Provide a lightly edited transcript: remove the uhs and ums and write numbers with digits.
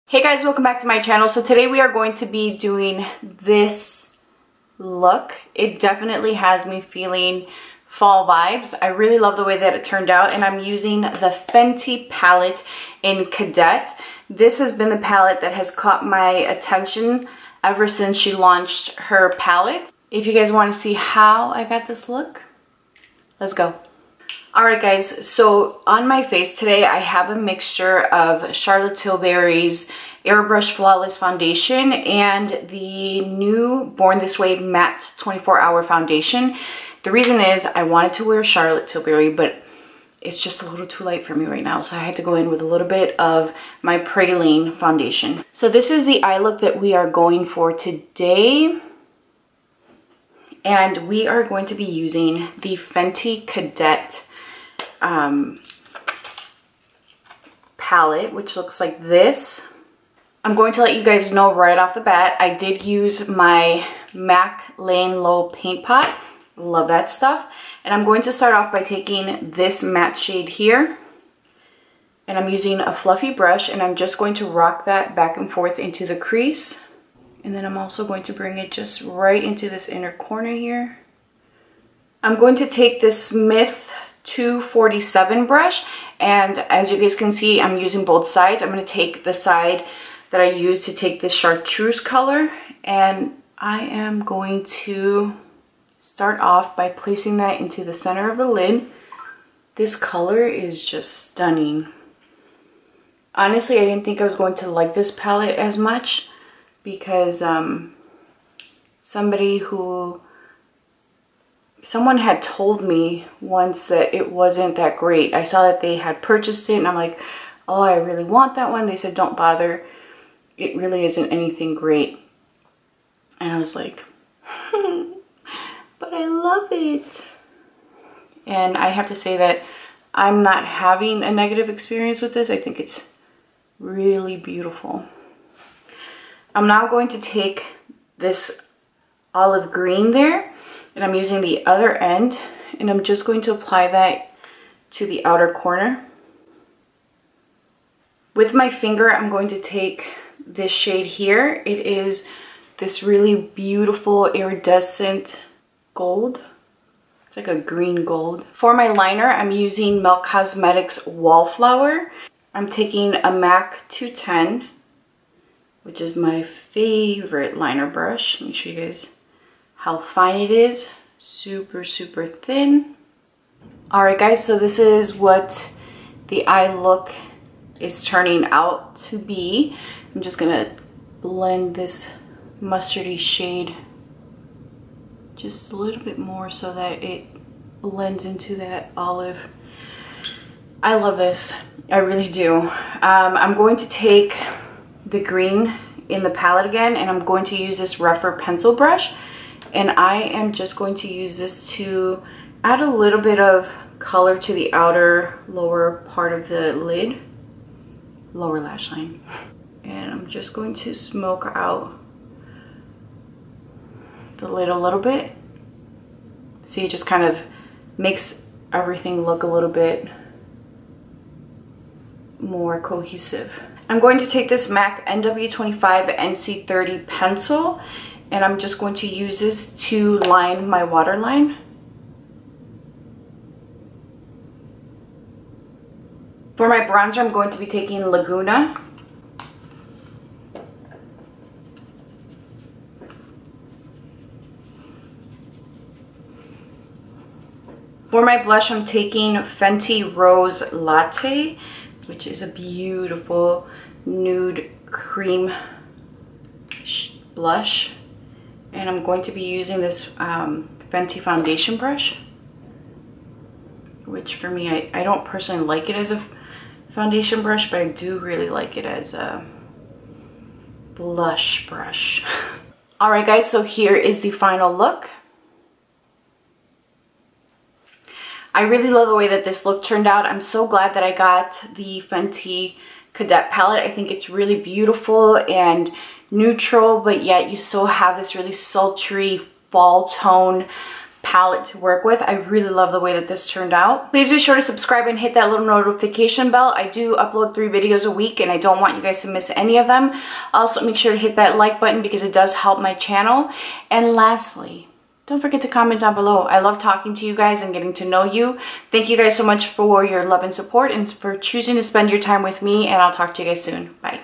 Hey guys, welcome back to my channel. So today we are going to be doing this look. It definitely has me feeling fall vibes. I really love the way that it turned out, and I'm using the Fenty palette in Cadet. This has been the palette that has caught my attention ever since she launched her palette. If you guys want to see how I got this look, let's go. Alright guys, so on my face today I have a mixture of Charlotte Tilbury's Airbrush Flawless Foundation and the new Born This Way Matte 24-Hour Foundation. The reason is I wanted to wear Charlotte Tilbury, but it's just a little too light for me right now, so I had to go in with a little bit of my Praline foundation. So this is the eye look that we are going for today. And we are going to be using the Fenty Cadet palette, which looks like this. I'm going to let you guys know right off the bat, I did use my MAC Lane Low paint pot. Love that stuff. And I'm going to start off by taking this matte shade here, and I'm using a fluffy brush, and I'm just going to rock that back and forth into the crease. And then I'm also going to bring it just right into this inner corner here. I'm going to take this Smith 247 brush, and as you guys can see, I'm using both sides. I'm going to take the side that I used to take this chartreuse color, and I am going to start off by placing that into the center of the lid. This color is just stunning. Honestly, I didn't think I was going to like this palette as much because someone had told me once that it wasn't that great. I saw that they had purchased it and I'm like, oh, I really want that one. They said, don't bother. It really isn't anything great. And I was like, but I love it. And I have to say that I'm not having a negative experience with this. I think it's really beautiful. I'm now going to take this olive green there, and I'm using the other end, and I'm just going to apply that to the outer corner. With my finger, I'm going to take this shade here. It is this really beautiful iridescent gold. It's like a green gold. For my liner, I'm using Milk Cosmetics Wallflower. I'm taking a MAC 210, which is my favorite liner brush. Let me show you guys how fine it is. Super, super thin. Alright guys, so this is what the eye look is turning out to be. I'm just gonna blend this mustardy shade just a little bit more so that it blends into that olive. I love this, I really do. I'm going to take the green in the palette again, and I'm going to use this rougher pencil brush, and I am just going to use this to add a little bit of color to the outer lower part of the lid, lower lash line. And I'm just going to smoke out the lid a little bit. See, it just kind of makes everything look a little bit more cohesive. I'm going to take this MAC NW25 NC30 pencil, and I'm just going to use this to line my waterline. For my bronzer, I'm going to be taking Laguna. For my blush, I'm taking Fenty Rose Latte, which is a beautiful nude cream blush. And I'm going to be using this Fenty foundation brush, which for me, I don't personally like it as a foundation brush, but I do really like it as a blush brush. Alright guys, so here is the final look. I really love the way that this look turned out. I'm so glad that I got the Fenty Cadet palette. I think it's really beautiful and neutral, but yet you still have this really sultry fall tone palette to work with. I really love the way that this turned out. Please be sure to subscribe and hit that little notification bell. I do upload 3 videos a week and I don't want you guys to miss any of them. Also, make sure to hit that like button because it does help my channel. And lastly, don't forget to comment down below. I love talking to you guys and getting to know you. Thank you guys so much for your love and support and for choosing to spend your time with me, and I'll talk to you guys soon. Bye.